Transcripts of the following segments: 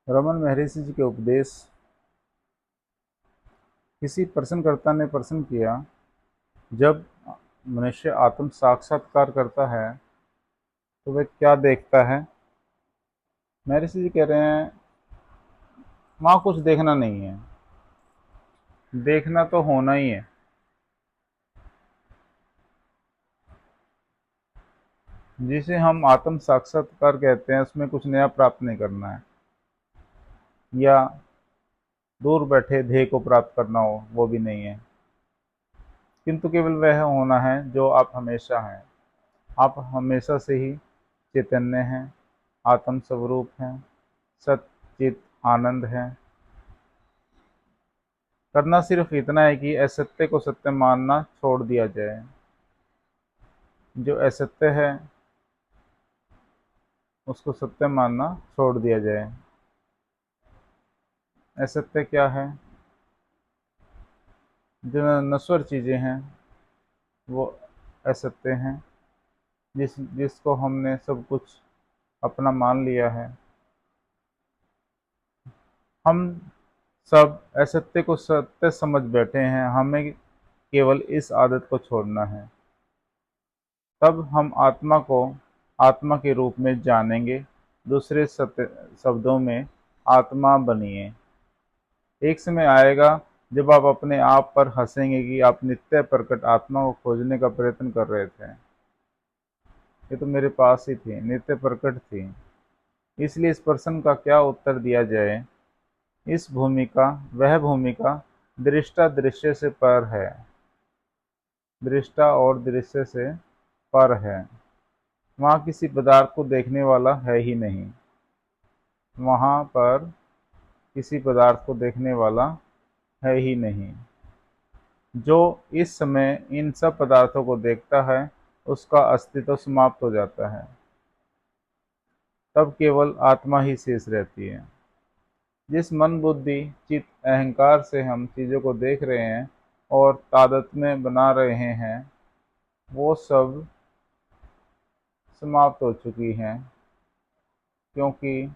रमन महर्षि जी के उपदेश। किसी प्रश्नकर्ता ने प्रश्न किया, जब मनुष्य आत्म साक्षात्कार करता है तो वह क्या देखता है। महर्षि जी कह रहे हैं, वहाँ कुछ देखना नहीं है, देखना तो होना ही है। जिसे हम आत्म साक्षात्कार कहते हैं उसमें कुछ नया प्राप्त नहीं करना है, या दूर बैठे ध्येय को प्राप्त करना हो वो भी नहीं है, किंतु केवल वह होना है जो आप हमेशा हैं। आप हमेशा से ही चैतन्य हैं, आत्म स्वरूप हैं, सच्चित आनंद है। करना सिर्फ इतना है कि असत्य को सत्य मानना छोड़ दिया जाए। जो असत्य है उसको सत्य मानना छोड़ दिया जाए। असत्य क्या है? जो नश्वर चीजें हैं वो असत्य हैं। जिसको हमने सब कुछ अपना मान लिया है। हम सब असत्य को सत्य समझ बैठे हैं, हमें केवल इस आदत को छोड़ना है। तब हम आत्मा को आत्मा के रूप में जानेंगे। दूसरे सत्य शब्दों में, आत्मा बनिए। एक समय आएगा जब आप अपने आप पर हंसेंगे कि आप नित्य प्रकट आत्मा को खोजने का प्रयत्न कर रहे थे। ये तो मेरे पास ही थी, नित्य प्रकट थी। इसलिए इस प्रश्न का क्या उत्तर दिया जाए। इस भूमिका वह भूमिका दृष्टा दृश्य से पर है। दृष्टा और दृश्य से पर है। वहाँ किसी पदार्थ को देखने वाला है ही नहीं। वहाँ पर किसी पदार्थ को देखने वाला है ही नहीं। जो इस समय इन सब पदार्थों को देखता है उसका अस्तित्व समाप्त हो जाता है। तब केवल आत्मा ही शेष रहती है। जिस मन बुद्धि चित्त अहंकार से हम चीज़ों को देख रहे हैं और तादात्म्य बना रहे हैं, वो सब समाप्त हो चुकी हैं। क्योंकि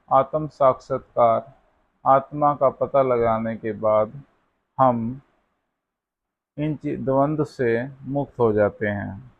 आत्म साक्षात्कार, आत्मा का पता लगाने के बाद हम इन द्वंद्व से मुक्त हो जाते हैं।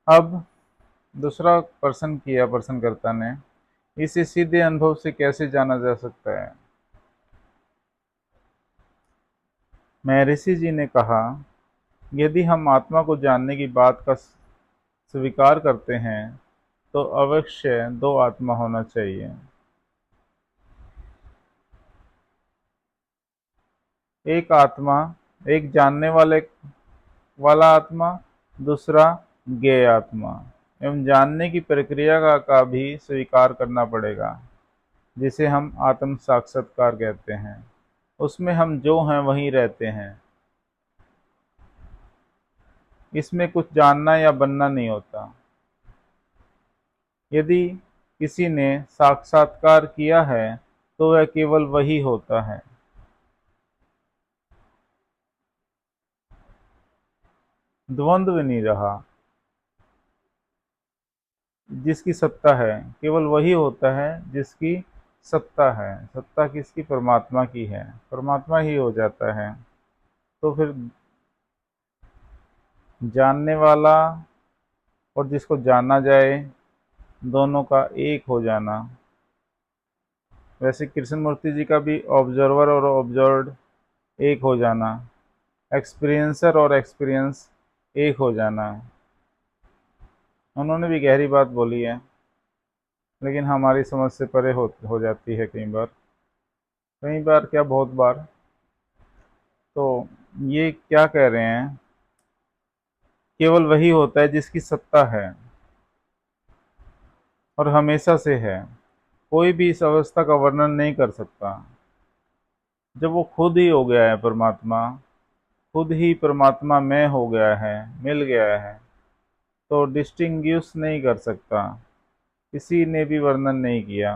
अब दूसरा प्रश्न किया प्रश्नकर्ता ने, इसे सीधे अनुभव से कैसे जाना जा सकता है। महर्षि जी ने कहा, यदि हम आत्मा को जानने की बात का स्वीकार करते हैं तो अवश्य दो आत्मा होना चाहिए। एक आत्मा, एक जानने वाला आत्मा, दूसरा ज्ञेय आत्मा। एवं जानने की प्रक्रिया का भी स्वीकार करना पड़ेगा, जिसे हम आत्म साक्षात्कार कहते हैं। उसमें हम जो हैं वहीं रहते हैं। इसमें कुछ जानना या बनना नहीं होता। यदि किसी ने साक्षात्कार किया है तो वह केवल वही होता है। द्वंद्व नहीं रहा। जिसकी सत्ता है केवल वही होता है जिसकी सत्ता है। सत्ता किसकी? परमात्मा की है। परमात्मा ही हो जाता है। तो फिर जानने वाला और जिसको जाना जाए, दोनों का एक हो जाना। वैसे कृष्ण मूर्ति जी का भी ऑब्जर्वर और ऑब्जर्व्ड एक हो जाना, एक्सपीरियंसर और एक्सपीरियंस एक हो जाना। उन्होंने भी गहरी बात बोली है, लेकिन हमारी समझ से परे हो जाती है कई बार। कई बार क्या, बहुत बार। तो ये क्या कह रहे हैं, केवल वही होता है जिसकी सत्ता है और हमेशा से है। कोई भी इस अवस्था का वर्णन नहीं कर सकता। जब वो खुद ही हो गया है परमात्मा, खुद ही परमात्मा में हो गया है, मिल गया है, तो डिस्टिंग्विश नहीं कर सकता। किसी ने भी वर्णन नहीं किया।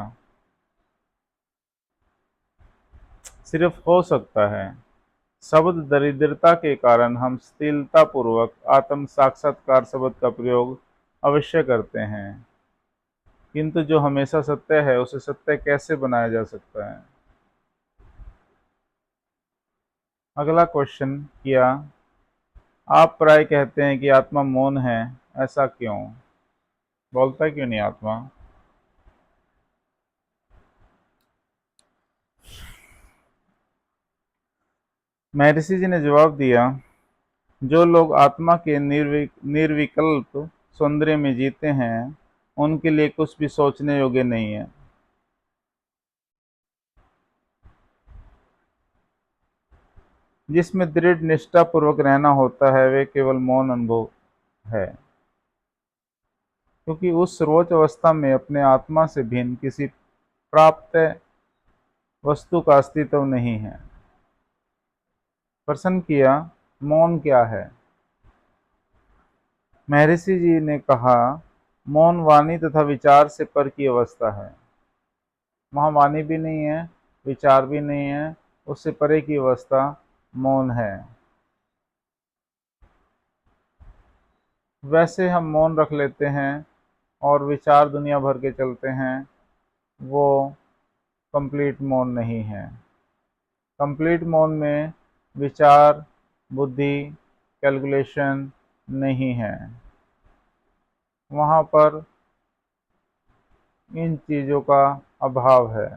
सिर्फ हो सकता है। शब्द दरिद्रता के कारण हम स्थिरता पूर्वक आत्म साक्षात्कार शब्द का प्रयोग अवश्य करते हैं। किंतु जो हमेशा सत्य है उसे सत्य कैसे बनाया जा सकता है। अगला क्वेश्चन किया, आप प्राय कहते हैं कि आत्मा मौन है, ऐसा क्यों? बोलता क्यों नहीं आत्मा? महर्षि जी ने जवाब दिया, जो लोग आत्मा के निर्विकल्प सौंदर्य में जीते हैं उनके लिए कुछ भी सोचने योग्य नहीं है। जिसमें दृढ़ निष्ठा पूर्वक रहना होता है वे केवल मौन अनुभव है, क्योंकि उस सर्वोच्च अवस्था में अपने आत्मा से भिन्न किसी प्राप्त वस्तु का अस्तित्व नहीं है। प्रश्न किया, मौन क्या है? महर्षि जी ने कहा, मौन वाणी तथा विचार से पर की अवस्था है। वहाँ वाणी भी नहीं है, विचार भी नहीं है, उससे परे की अवस्था मौन है। वैसे हम मौन रख लेते हैं और विचार दुनिया भर के चलते हैं, वो कंप्लीट मौन नहीं है। कंप्लीट मौन में विचार, बुद्धि, कैलकुलेशन नहीं है। वहाँ पर इन चीज़ों का अभाव है।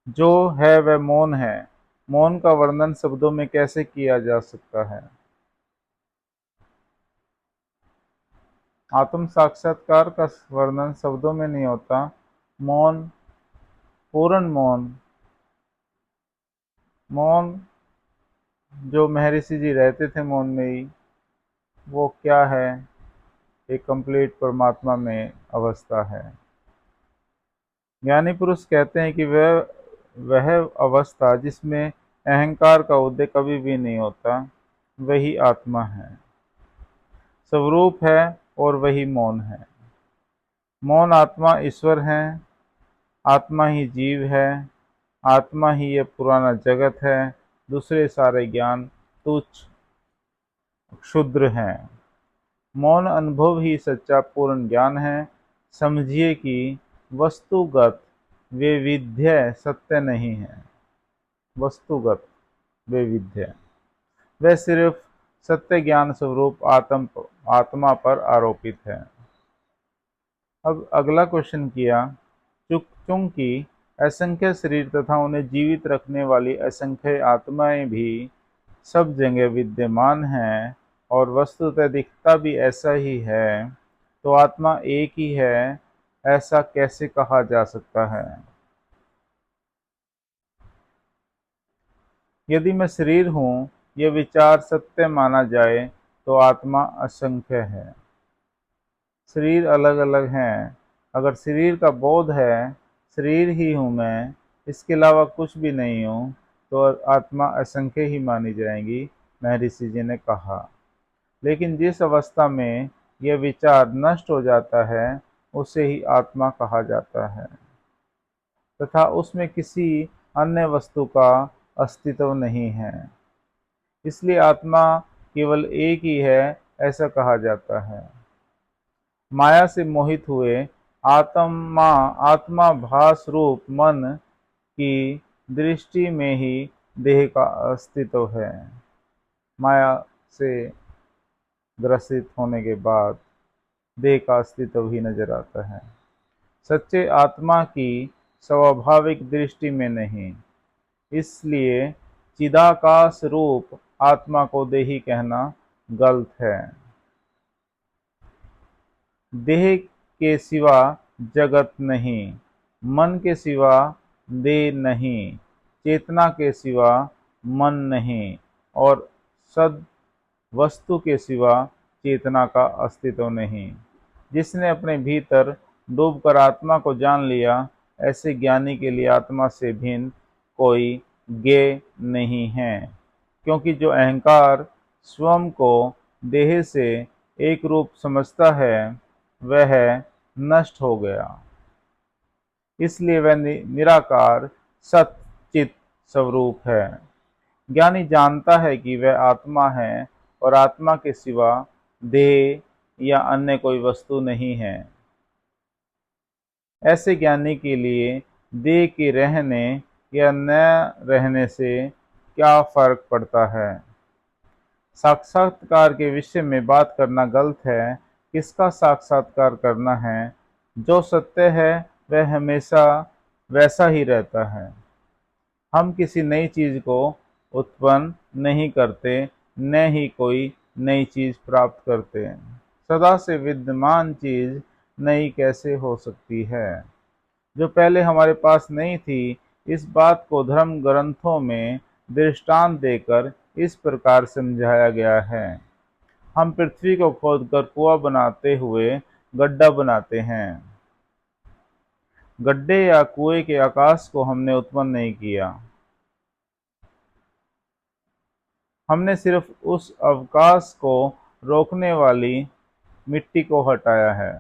जो है वह मौन है। मौन का वर्णन शब्दों में कैसे किया जा सकता है? आत्म साक्षात्कार का वर्णन शब्दों में नहीं होता। मौन, पूर्ण मौन, मौन जो महर्षि जी रहते थे मौन में ही, वो क्या है? एक कंप्लीट परमात्मा में अवस्था है। ज्ञानी पुरुष कहते हैं कि वह अवस्था जिसमें अहंकार का उदय कभी भी नहीं होता, वही आत्मा है, स्वरूप है और वही मौन है। मौन आत्मा ईश्वर है, आत्मा ही जीव है, आत्मा ही ये पुराना जगत है। दूसरे सारे ज्ञान तुच्छ क्षुद्र हैं। मौन अनुभव ही सच्चा पूर्ण ज्ञान है। समझिए कि वस्तुगत वैविध्य सत्य नहीं है। वस्तुगत वैविध्य वह सिर्फ सत्य ज्ञान स्वरूप आत्मा पर आरोपित है। अब अगला क्वेश्चन किया, चूंकि असंख्य शरीर तथा उन्हें जीवित रखने वाली असंख्य आत्माएं भी सब जगह विद्यमान हैं और वस्तुतः दिखता भी ऐसा ही है, तो आत्मा एक ही है, ऐसा कैसे कहा जा सकता है? यदि मैं शरीर हूँ, यह विचार सत्य माना जाए तो आत्मा असंख्य है। शरीर अलग अलग हैं। अगर शरीर का बोध है, शरीर ही हूँ मैं, इसके अलावा कुछ भी नहीं हूँ, तो आत्मा असंख्य ही मानी जाएगी, महर्षि जी ने कहा। लेकिन जिस अवस्था में यह विचार नष्ट हो जाता है उसे ही आत्मा कहा जाता है तथा उसमें किसी अन्य वस्तु का अस्तित्व नहीं है। इसलिए आत्मा केवल एक ही है, ऐसा कहा जाता है। माया से मोहित हुए आत्मा आत्मा भास रूप मन की दृष्टि में ही देह का अस्तित्व है। माया से ग्रसित होने के बाद देह का अस्तित्व ही नजर आता है, सच्चे आत्मा की स्वाभाविक दृष्टि में नहीं। इसलिए चिदाकाश रूप आत्मा को देही कहना गलत है। देह के सिवा जगत नहीं, मन के सिवा देह नहीं, चेतना के सिवा मन नहीं और सद वस्तु के सिवा चेतना का अस्तित्व नहीं। जिसने अपने भीतर डूबकर आत्मा को जान लिया, ऐसे ज्ञानी के लिए आत्मा से भिन्न कोई ज्ञेय नहीं है, क्योंकि जो अहंकार स्वयं को देह से एक रूप समझता है वह नष्ट हो गया। इसलिए वह निराकार सत चित स्वरूप है। ज्ञानी जानता है कि वह आत्मा है और आत्मा के सिवा देह या अन्य कोई वस्तु नहीं है। ऐसे ज्ञानी के लिए देह के रहने या न रहने से क्या फर्क पड़ता है। साक्षात्कार के विषय में बात करना गलत है। किसका साक्षात्कार करना है? जो सत्य है वह हमेशा वैसा ही रहता है। हम किसी नई चीज को उत्पन्न नहीं करते, न ही कोई नई चीज प्राप्त करते। सदा से विद्यमान चीज नई कैसे हो सकती है, जो पहले हमारे पास नहीं थी? इस बात को धर्म ग्रंथों में दृष्टांत देकर इस प्रकार समझाया गया है। हम पृथ्वी को खोदकर कुआं बनाते हुए गड्ढा बनाते हैं। गड्ढे या कुएं के आकाश को हमने उत्पन्न नहीं किया, हमने सिर्फ उस अवकाश को रोकने वाली मिट्टी को हटाया है।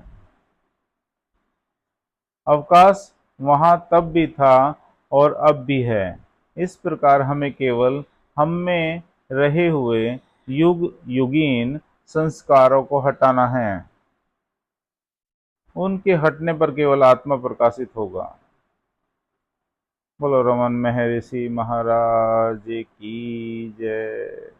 अवकाश वहां तब भी था और अब भी है। इस प्रकार हमें केवल हम में रहे हुए युग युगीन संस्कारों को हटाना है। उनके हटने पर केवल आत्मा प्रकाशित होगा। बोलो रमन महर्षि महाराज की जय।